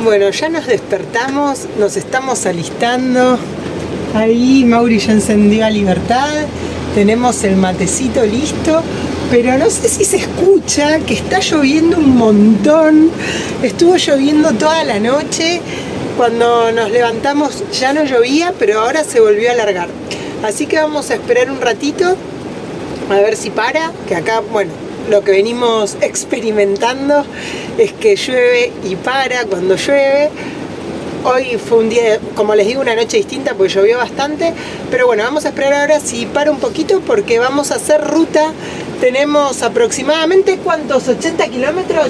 Bueno, ya nos despertamos, nos estamos alistando. Ahí Mauri ya encendió a Libertad. Tenemos el matecito listo. Pero no sé si se escucha que está lloviendo un montón. Estuvo lloviendo toda la noche. Cuando nos levantamos ya no llovía, pero ahora se volvió a alargar. Así que vamos a esperar un ratito a ver si para, que acá, bueno, lo que venimos experimentando es que llueve y para cuando llueve. Hoy fue un día, como les digo, una noche distinta porque llovió bastante, pero bueno, vamos a esperar ahora si para un poquito porque vamos a hacer ruta. Tenemos aproximadamente, ¿cuántos? ¿80 kilómetros?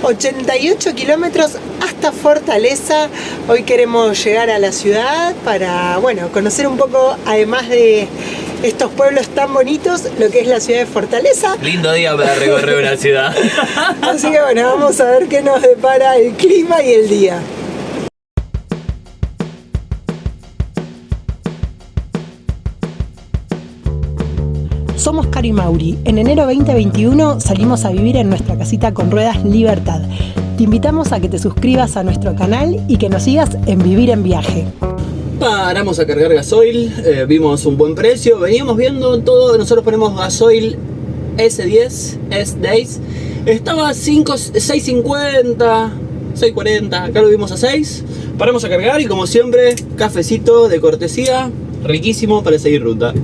88 kilómetros hasta Fortaleza. Hoy queremos llegar a la ciudad para, bueno, conocer un poco, además de estos pueblos tan bonitos, lo que es la ciudad de Fortaleza. Lindo día para recorrer una ciudad. Así que bueno, vamos a ver qué nos depara el clima y el día. Somos Caro y Mauri. En enero 2021 salimos a vivir en nuestra casita con ruedas Libertad. Te invitamos a que te suscribas a nuestro canal y que nos sigas en Vivir en Viaje. Paramos a cargar gasoil, vimos un buen precio, veníamos viendo todo, nosotros ponemos gasoil S10, S-Days, estaba a 6.50, 6.40, acá lo vimos a 6, paramos a cargar y como siempre, cafecito de cortesía, riquísimo para seguir ruta.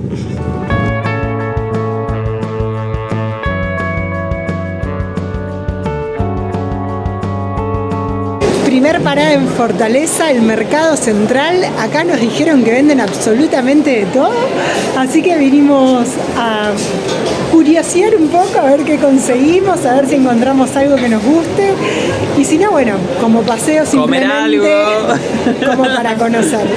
Primer parada en Fortaleza, el mercado central. Acá nos dijeron que venden absolutamente de todo, así que vinimos a curiosear un poco, a ver qué conseguimos, a ver si encontramos algo que nos guste, y si no, bueno, como paseo simplemente, comer algo, como para conocer.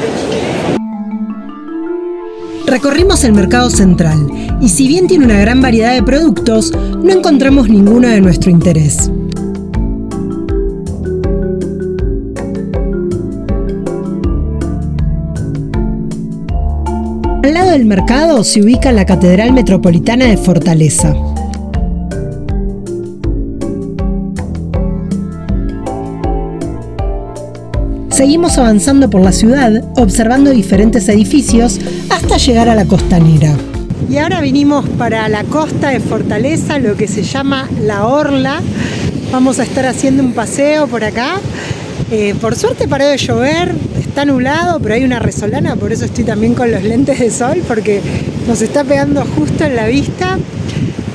Recorrimos el mercado central y si bien tiene una gran variedad de productos, no encontramos ninguno de nuestro interés. Al lado del mercado se ubica la Catedral Metropolitana de Fortaleza. Seguimos avanzando por la ciudad, observando diferentes edificios hasta llegar a la costanera. Y ahora vinimos para la costa de Fortaleza, lo que se llama La Orla. Vamos a estar haciendo un paseo por acá. Por suerte paró de llover, está nublado, pero hay una resolana, por eso estoy también con los lentes de sol, porque nos está pegando justo en la vista.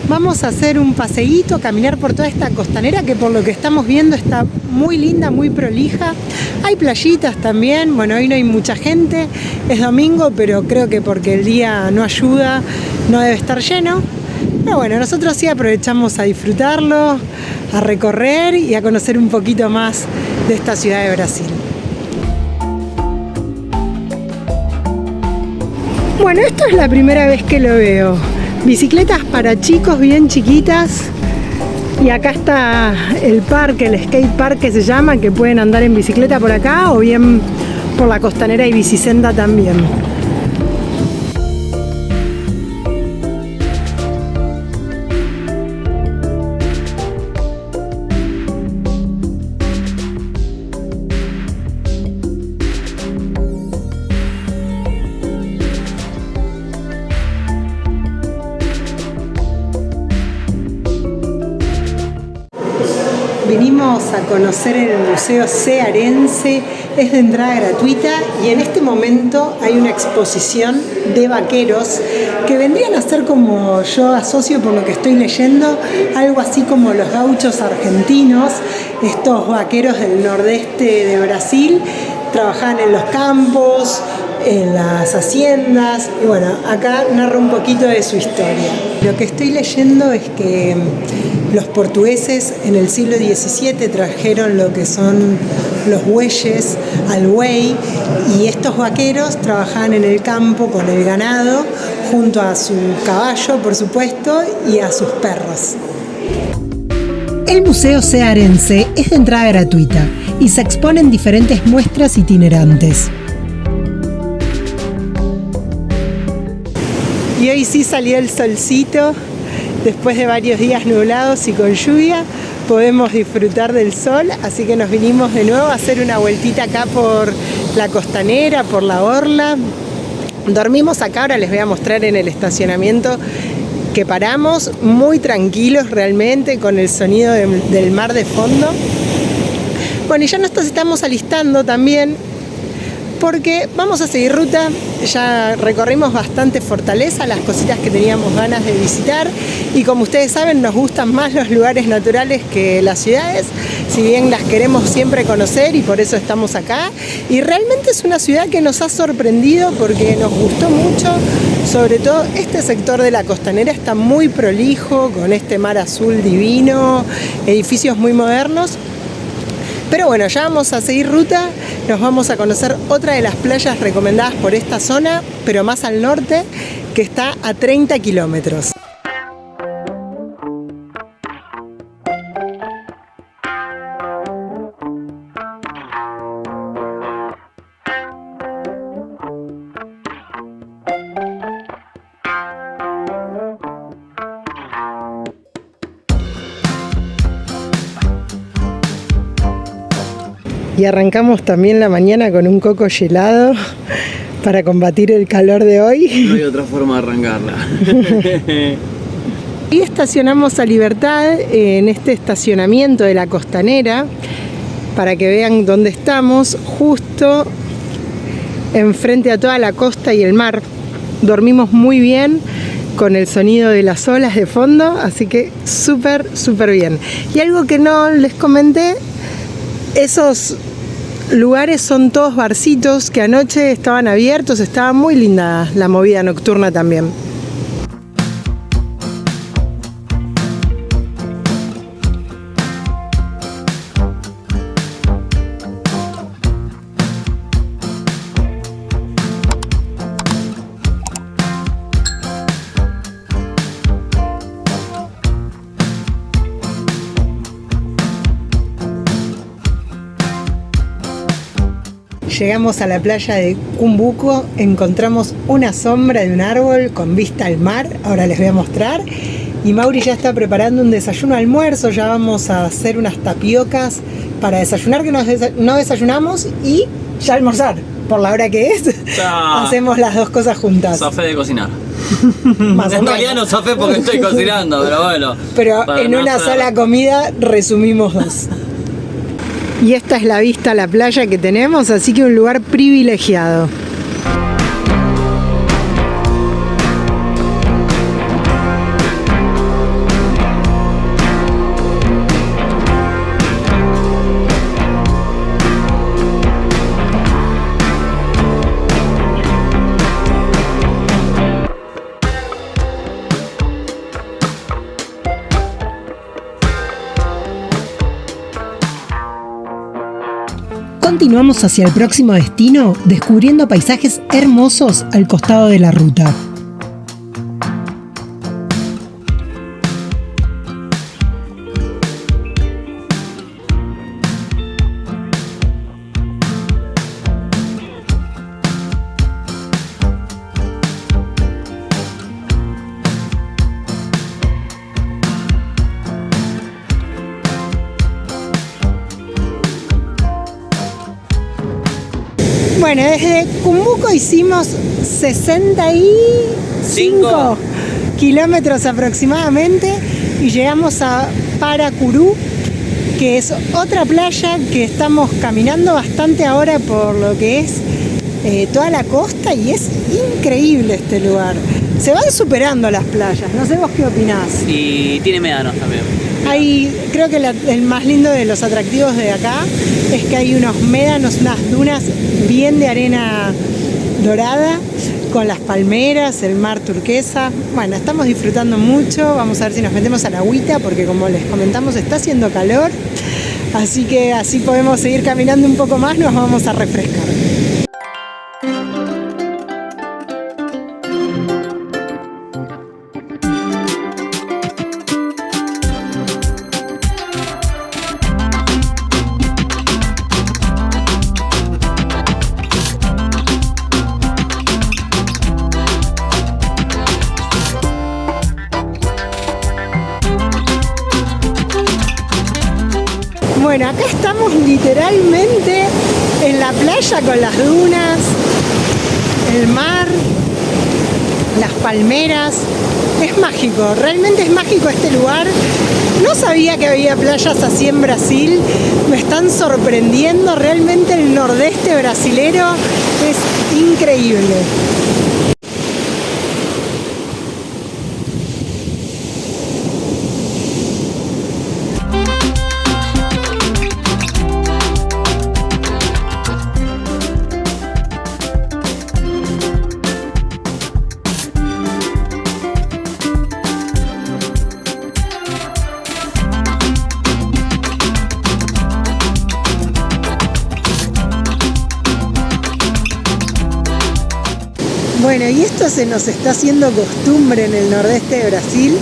Vamos a hacer un paseíto, caminar por toda esta costanera que por lo que estamos viendo está muy linda, muy prolija. Hay playitas también, bueno, hoy no hay mucha gente, es domingo, pero creo que porque el día no ayuda, no debe estar lleno. Pero bueno, nosotros sí aprovechamos a disfrutarlo, a recorrer y a conocer un poquito más de esta ciudad de Brasil. Bueno, esto es la primera vez que lo veo. Bicicletas para chicos bien chiquitas. Y acá está el parque, el skate park que se llama, que pueden andar en bicicleta por acá o bien por la costanera y bicisenda también. Venimos a conocer el Museo Cearense, es de entrada gratuita y en este momento hay una exposición de vaqueros que vendrían a ser, como yo asocio por lo que estoy leyendo, algo así como los gauchos argentinos. Estos vaqueros del nordeste de Brasil trabajaban en los campos, en las haciendas, y bueno, acá narra un poquito de su historia. Lo que estoy leyendo es que los portugueses en el siglo XVII trajeron lo que son los bueyes al buey, y estos vaqueros trabajaban en el campo con el ganado, junto a su caballo, por supuesto, y a sus perros. El Museo Cearense es de entrada gratuita y se exponen diferentes muestras itinerantes. Y hoy sí salió el solcito, después de varios días nublados y con lluvia. podemos disfrutar del sol, así que nos vinimos de nuevo a hacer una vueltita acá por la costanera, por la orla. Dormimos acá, ahora les voy a mostrar en el estacionamiento que paramos, muy tranquilos realmente, con el sonido del mar de fondo. Bueno, y ya nos estamos alistando también, porque vamos a seguir ruta. Ya recorrimos bastante Fortaleza, las cositas que teníamos ganas de visitar, y como ustedes saben, nos gustan más los lugares naturales que las ciudades, si bien las queremos siempre conocer y por eso estamos acá. Y realmente es una ciudad que nos ha sorprendido porque nos gustó mucho, sobre todo este sector de la costanera está muy prolijo, con este mar azul divino, edificios muy modernos. Pero bueno, ya vamos a seguir ruta, nos vamos a conocer otra de las playas recomendadas por esta zona, pero más al norte, que está a 30 kilómetros. Y arrancamos también la mañana con un coco helado para combatir el calor de hoy. No hay otra forma de arrancarla. Y estacionamos a Libertad en este estacionamiento de la costanera para que vean dónde estamos, justo enfrente a toda la costa y el mar. Dormimos muy bien con el sonido de las olas de fondo, así que súper bien. Y algo que no les comenté, esos lugares son todos barcitos que anoche estaban abiertos, estaba muy linda la movida nocturna también. Llegamos a la playa de Cumbuco, encontramos una sombra de un árbol con vista al mar, ahora les voy a mostrar. Y Mauri ya está preparando un desayuno almuerzo, ya vamos a hacer unas tapiocas para desayunar, que no desayunamos, y ya almorzar, por la hora que es. Hacemos las dos cosas juntas. Zafé de cocinar. En realidad no zafé porque estoy cocinando, pero bueno. Pero en una sola comida resumimos dos. Y esta es la vista a la playa que tenemos, así que un lugar privilegiado. Continuamos hacia el próximo destino, descubriendo paisajes hermosos al costado de la ruta. Bueno, desde Cumbuco hicimos 65 kilómetros aproximadamente y llegamos a Paracurú, que es otra playa que estamos caminando bastante ahora por lo que es toda la costa, y es increíble este lugar. Se van superando las playas, no sé vos qué opinás. Y tiene médanos también. Creo que el más lindo de los atractivos de acá es que hay unos médanos, unas dunas bien de arena dorada, con las palmeras, el mar turquesa. Bueno, estamos disfrutando mucho. Vamos a ver si nos metemos a la agüita, porque como les comentamos está haciendo calor, así que así podemos seguir caminando un poco más, nos vamos a refrescar. literalmente en la playa con las dunas, el mar, las palmeras. Es mágico, realmente es mágico este lugar. No sabía que había playas así en Brasil, me están sorprendiendo. Realmente el nordeste brasilero es increíble. Bueno, y esto se nos está haciendo costumbre en el nordeste de Brasil,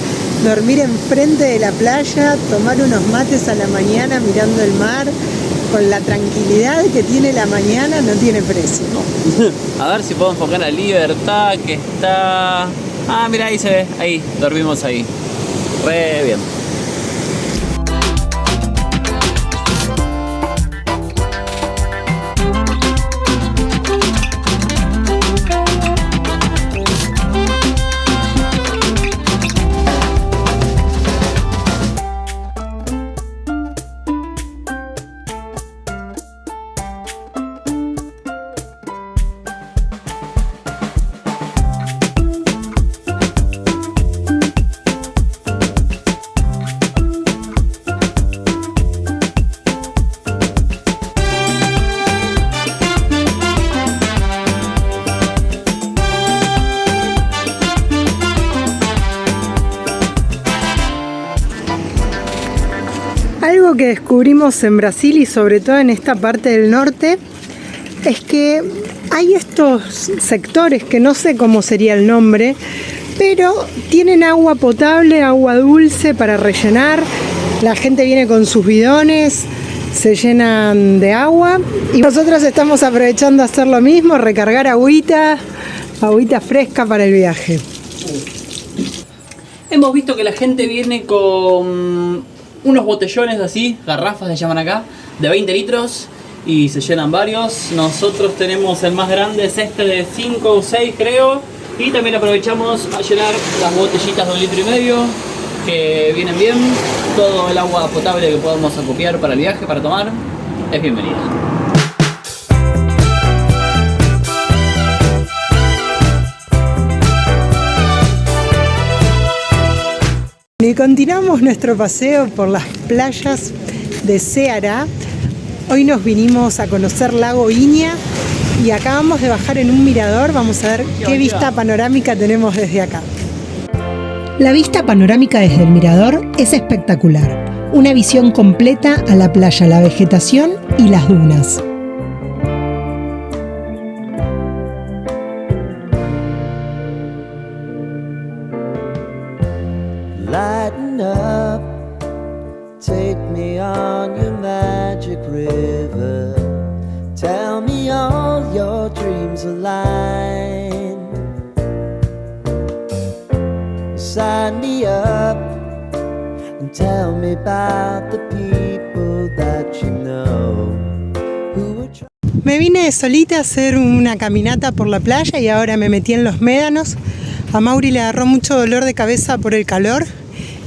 dormir enfrente de la playa, tomar unos mates a la mañana mirando el mar, con la tranquilidad que tiene la mañana, no tiene precio. A ver si puedo enfocar a Libertad, que está... Ah, mira, ahí se ve, ahí, dormimos ahí. Re bien. Algo que descubrimos en Brasil y sobre todo en esta parte del norte es que hay estos sectores que no sé cómo sería el nombre, pero tienen agua potable, agua dulce para rellenar. La gente viene con sus bidones, se llenan de agua y nosotros estamos aprovechando a hacer lo mismo, recargar agüita fresca para el viaje. Hemos visto que la gente viene con unos botellones así, garrafas se llaman acá, de 20 litros y se llenan varios. Nosotros tenemos el más grande, es este de 5 o 6 creo, y también aprovechamos a llenar las botellitas de 1,5 litros que vienen bien. Todo el agua potable que podamos acopiar para el viaje, para tomar, es bienvenida. Y continuamos nuestro paseo por las playas de Ceará. Hoy nos vinimos a conocer Lago Iña y acabamos de bajar en un mirador. Vamos a ver qué vista panorámica tenemos desde acá. La vista panorámica desde el mirador es espectacular. Una visión completa a la playa, la vegetación y las dunas. Lighten up, take me on your magic river. Tell me all your dreams align. Sign me up and tell me about the people that you know who are Me vine solita a hacer una caminata por la playa y ahora me metí en los médanos. A Mauri le agarró mucho dolor de cabeza por el calor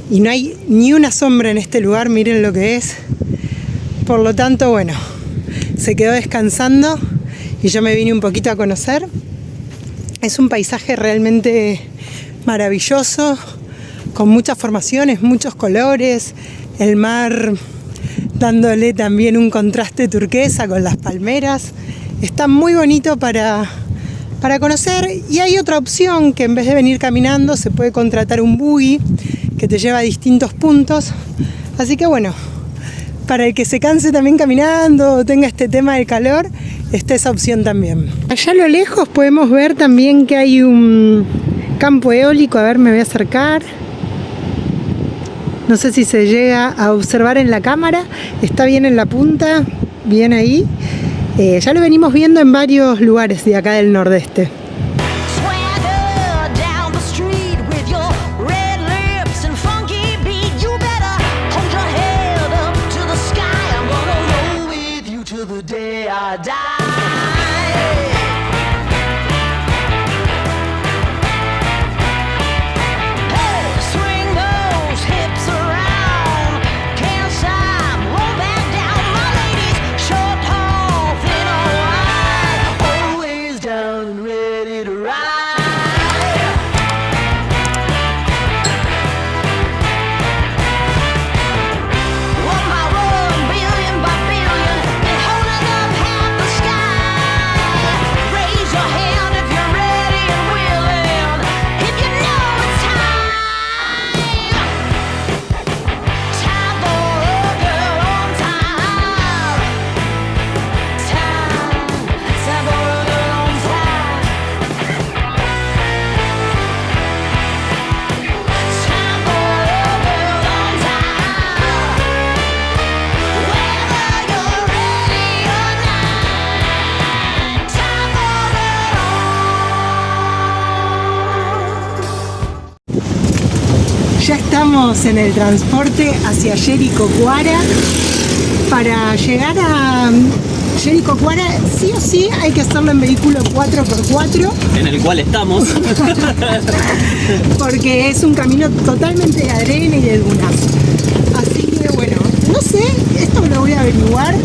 y no hay ni una sombra en este lugar, miren lo que es. Por lo tanto, bueno, se quedó descansando y yo me vine un poquito a conocer. Es un paisaje realmente maravilloso, con muchas formaciones, muchos colores, el mar dándole también un contraste turquesa con las palmeras. Está muy bonito para conocer, y hay otra opción que en vez de venir caminando se puede contratar un buggy que te lleva a distintos puntos. Así que bueno, para el que se canse también caminando o tenga este tema del calor, está esa opción también. Allá a lo lejos podemos ver también que hay un campo eólico. A ver, me voy a acercar. No sé si se llega a observar en la cámara. Está bien en la punta, bien ahí. Ya lo venimos viendo en varios lugares de acá del nordeste. day I die. Ya estamos en el transporte hacia Jericoacoara. Para llegar a Jericoacoara, sí o sí hay que hacerlo en vehículo 4x4. En el cual estamos. Porque es un camino totalmente de arena y de dunas. Así que bueno, no sé, esto lo voy a averiguar.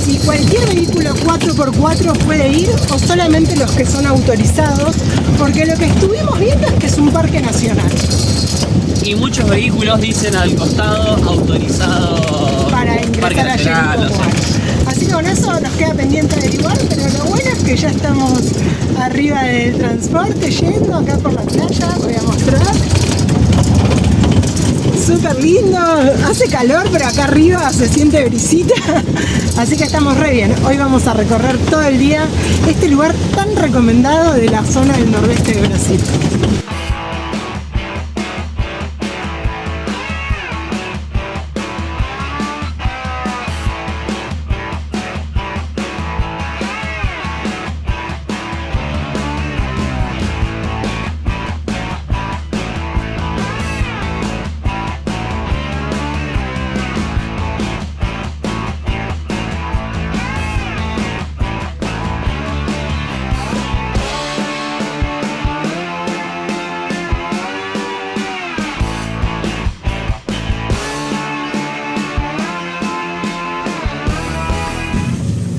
Si cualquier vehículo 4x4 puede ir o solamente los que son autorizados. Porque lo que estuvimos viendo es que es un parque nacional. Y muchos vehículos dicen al costado autorizado Para ingresar a Jericoacoara. Así que con eso nos queda pendiente averiguar, pero lo bueno es que ya estamos arriba del transporte yendo acá por la playa. Voy a mostrar. Súper lindo, hace calor, pero acá arriba se siente brisita. Así que estamos re bien. Hoy vamos a recorrer todo el día este lugar tan recomendado de la zona del nordeste de Brasil.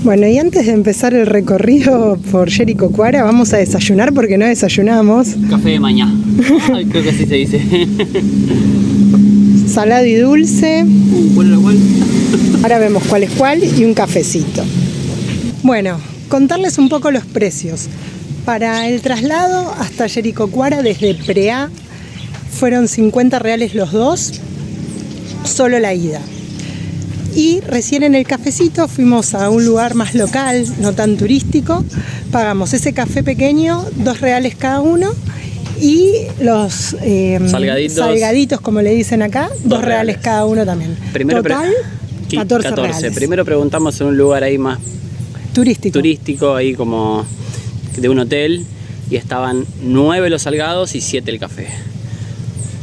Bueno, y antes de empezar el recorrido por Jericoacoara, vamos a desayunar porque no desayunamos. Café de mañana. Creo que así se dice. Salado y dulce. ¿Cuál era cuál? Ahora vemos cuál es cuál y un cafecito. Bueno, contarles un poco los precios. Para el traslado hasta Jericoacoara desde Preá fueron 50 reales los dos, solo la ida. Y recién en el cafecito fuimos a un lugar más local, no tan turístico. Pagamos ese café pequeño, 2 reales cada uno. Y los salgaditos, como le dicen acá, 2 reales cada uno también. Primero total, 14 reales. Primero preguntamos en un lugar ahí más turístico, ahí como de un hotel. Y estaban 9 los salgados y 7 el café.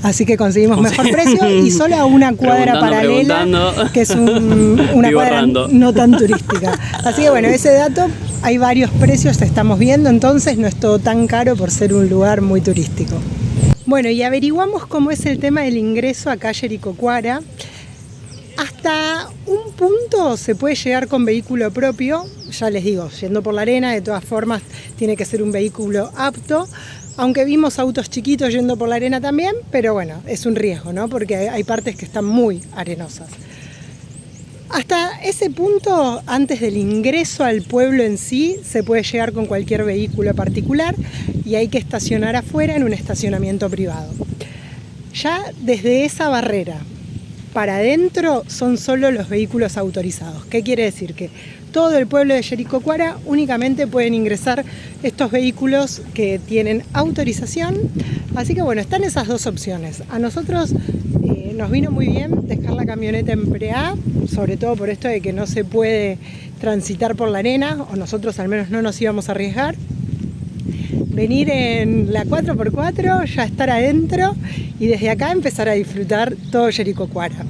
Así que conseguimos mejor precio y solo a una cuadra paralela, que es una cuadra no tan turística. Así que bueno, ese dato, hay varios precios, estamos viendo, entonces no es todo tan caro por ser un lugar muy turístico. Bueno, y averiguamos cómo es el tema del ingreso acá a Jericoacoara. Hasta un punto se puede llegar con vehículo propio, ya les digo, yendo por la arena, de todas formas tiene que ser un vehículo apto. Aunque vimos autos chiquitos yendo por la arena también, pero bueno, es un riesgo, ¿no? Porque hay partes que están muy arenosas. Hasta ese punto, antes del ingreso al pueblo en sí, se puede llegar con cualquier vehículo particular y hay que estacionar afuera en un estacionamiento privado. Ya desde esa barrera para adentro son solo los vehículos autorizados. ¿Qué quiere decir? Que todo el pueblo de Jericoacoara únicamente pueden ingresar estos vehículos que tienen autorización. Así que bueno, están esas dos opciones. A nosotros nos vino muy bien dejar la camioneta en Preá, sobre todo por esto de que no se puede transitar por la arena, o nosotros al menos no nos íbamos a arriesgar. Venir en la 4x4, ya estar adentro y desde acá empezar a disfrutar todo Jericoacoara.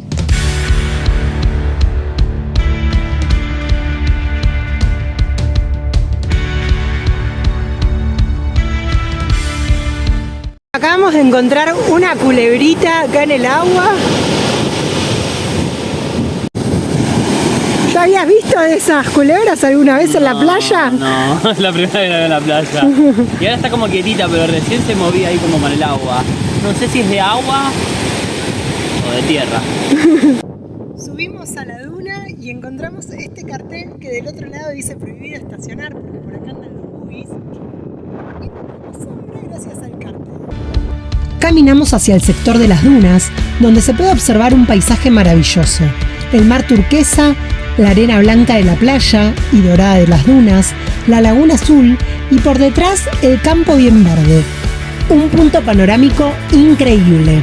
de encontrar una culebrita acá en el agua. ¿Ya habías visto de esas culebras alguna vez en la playa? No, es la primera vez que la veo en la playa. Y ahora está como quietita, pero recién se movía ahí como con el agua. No sé si es de agua o de tierra. Subimos a la duna y encontramos este cartel que del otro lado dice prohibido estacionar, porque por acá andan los buggies. Y nos asombra gracias al cartel. Caminamos hacia el sector de las dunas, donde se puede observar un paisaje maravilloso. El mar turquesa, la arena blanca de la playa y dorada de las dunas, la laguna azul y por detrás el campo bien verde. Un punto panorámico increíble.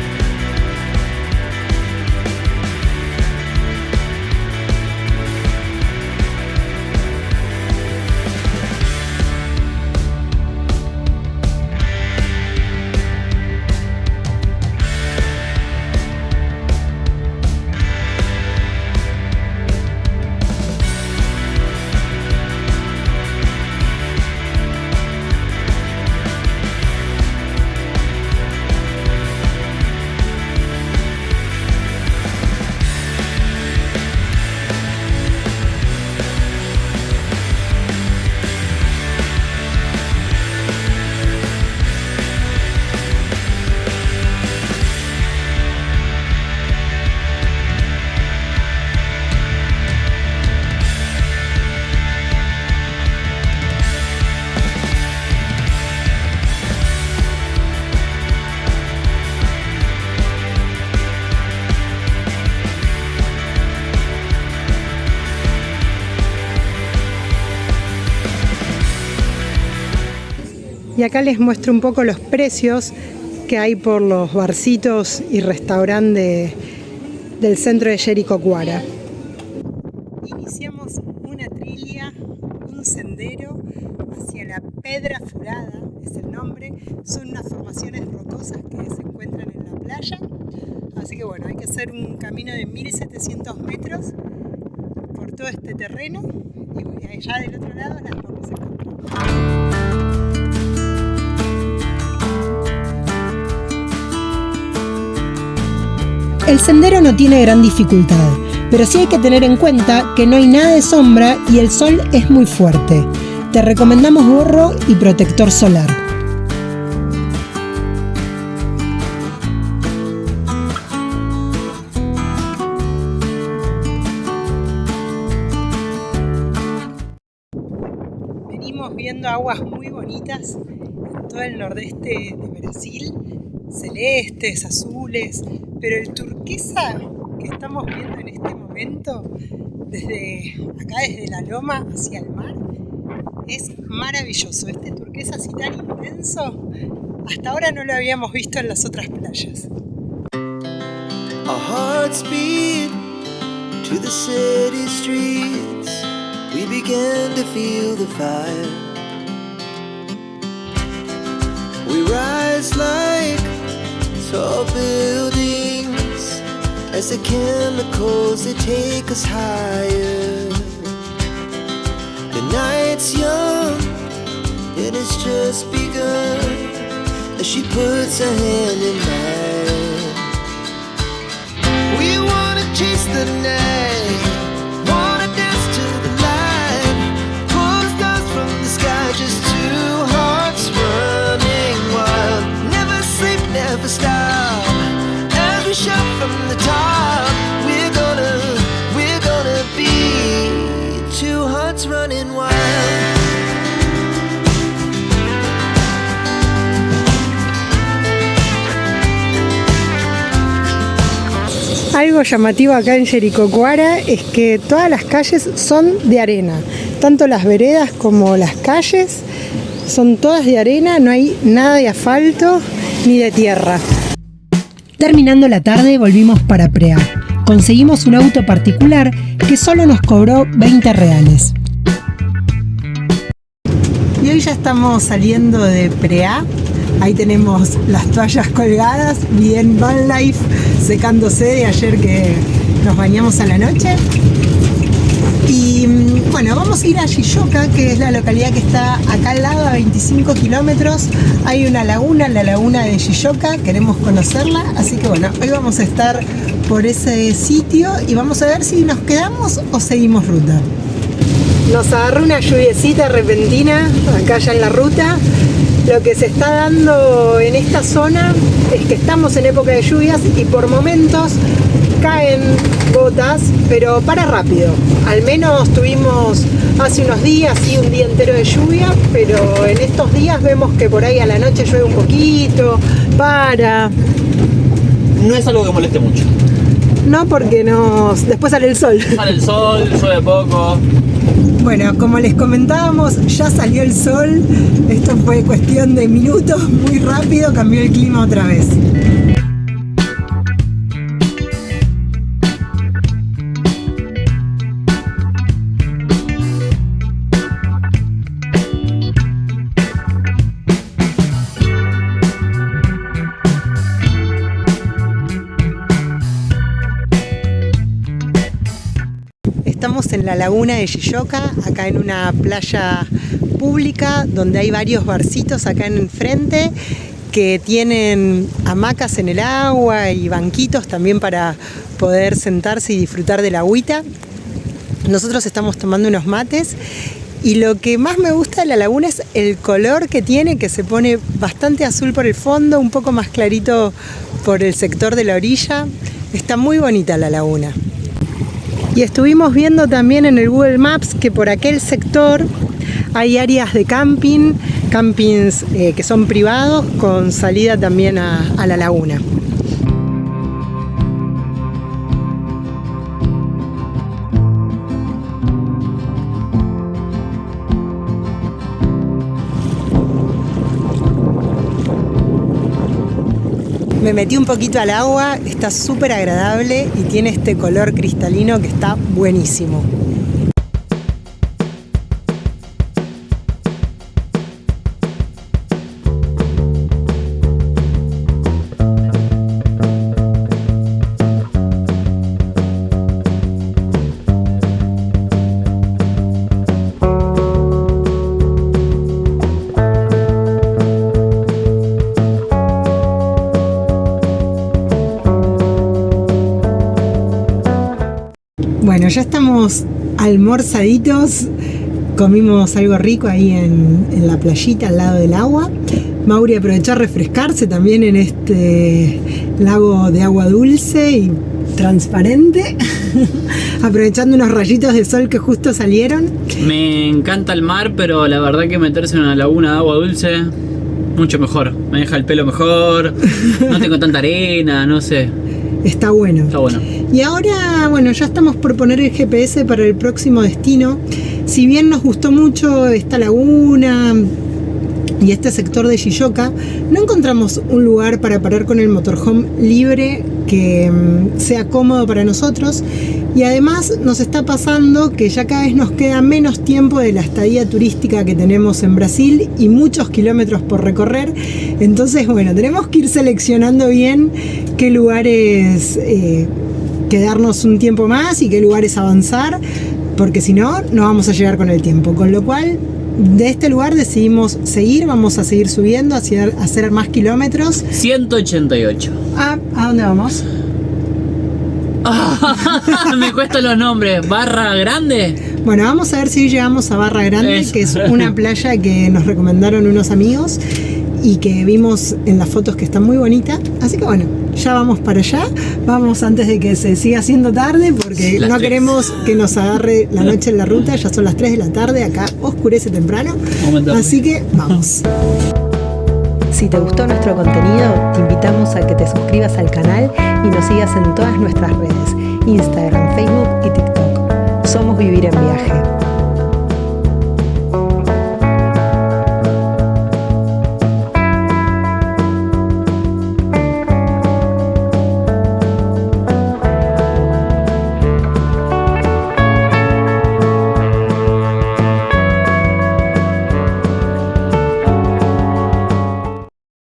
Y acá les muestro un poco los precios que hay por los barcitos y restaurantes del centro de Jericoacoara. Iniciamos una trilla, un sendero hacia la Pedra Furada, es el nombre. Son unas formaciones rocosas que se encuentran en la playa. Así que bueno, hay que hacer un camino de 1700 metros por todo este terreno y allá del otro lado las vamos a encontrar. El sendero no tiene gran dificultad, pero sí hay que tener en cuenta que no hay nada de sombra y el sol es muy fuerte. Te recomendamos gorro y protector solar. Venimos viendo aguas muy bonitas en todo el nordeste de Brasil, celestes, azules, pero el turquesa que estamos viendo en este momento, desde la loma hacia el mar, es maravilloso. Este turquesa así tan intenso, hasta ahora no lo habíamos visto en las otras playas. Our hearts beat to the city streets. We began to feel the fire. We rise like tall buildings as the chemicals, they take us higher. The night's young and it's just begun as she puts her hand in mine. We wanna chase the night, wanna dance to the light, pull the stars from the sky, just two hearts running wild. Never sleep, never stop, as we shout from the top. We're gonna be two hearts running wild. Algo llamativo acá en Jericoacoara es que todas las calles son de arena, tanto las veredas como las calles son todas de arena, no hay nada de asfalto ni de tierra. Terminando la tarde volvimos para Preá. Conseguimos un auto particular que solo nos cobró 20 reales. Y hoy ya estamos saliendo de Preá. Ahí tenemos las toallas colgadas, bien van life, secándose de ayer que nos bañamos a la noche. Y bueno, bueno, vamos a ir a Shijoka, que es la localidad que está acá al lado, a 25 kilómetros. Hay una laguna, la laguna de Shijoka, queremos conocerla. Así que bueno, hoy vamos a estar por ese sitio y vamos a ver si nos quedamos o seguimos ruta. Nos agarró una lluviecita repentina acá ya en la ruta. Lo que se está dando en esta zona es que estamos en época de lluvias y por momentos caen gotas, pero para rápido. Al menos tuvimos hace unos días, sí, un día entero de lluvia, pero en estos días vemos que por ahí a la noche llueve un poquito, para. No es algo que moleste mucho. No, porque después sale el sol. Sale el sol, llueve poco. Bueno, como les comentábamos, ya salió el sol. Esto fue cuestión de minutos, muy rápido, cambió el clima otra vez. Estamos en la laguna de Shijoka, acá en una playa pública donde hay varios barcitos acá en el frente que tienen hamacas en el agua y banquitos también para poder sentarse y disfrutar de la agüita. Nosotros estamos tomando unos mates y lo que más me gusta de la laguna es el color que tiene, que se pone bastante azul por el fondo, un poco más clarito por el sector de la orilla. Está muy bonita la laguna. Y estuvimos viendo también en el Google Maps que por aquel sector hay áreas de campings que son privados con salida también a la laguna. Me metí un poquito al agua, está súper agradable y tiene este color cristalino que está buenísimo. Bueno, ya estamos almorzaditos, comimos algo rico ahí en la playita al lado del agua. Mauri aprovechó a refrescarse también en este lago de agua dulce y transparente, aprovechando unos rayitos de sol que justo salieron. Me encanta el mar, pero la verdad que meterse en una laguna de agua dulce, mucho mejor. Me deja el pelo mejor, no tengo tanta arena, no sé. Está bueno. Está bueno. Y ahora, bueno, ya estamos por poner el GPS para el próximo destino. Si bien nos gustó mucho esta laguna y este sector de Shijoka, no encontramos un lugar para parar con el motorhome libre que sea cómodo para nosotros. Y además nos está pasando que ya cada vez nos queda menos tiempo de la estadía turística que tenemos en Brasil y muchos kilómetros por recorrer. Entonces, bueno, tenemos que ir seleccionando bien qué lugares quedarnos un tiempo más y qué lugares avanzar, porque si no, no vamos a llegar con el tiempo. Con lo cual, de este lugar decidimos seguir, vamos a seguir subiendo, hacer más kilómetros. 188. ¿A dónde vamos? Me cuestan los nombres. ¿Barra Grande? Bueno, vamos a ver si llegamos a Barra Grande, Eso. que es una playa que nos recomendaron unos amigos y que vimos en las fotos que está muy bonita. Así que bueno, ya vamos para allá. Vamos antes de que se siga haciendo tarde, porque Las no 3. queremos que nos agarre la noche en la ruta. Ya son las 3 de la tarde, acá oscurece temprano. Así que vamos. Si te gustó nuestro contenido, te invitamos a que te suscribas al canal y nos sigas en todas nuestras redes, Instagram, Facebook y TikTok. Somos Vivir en Viaje.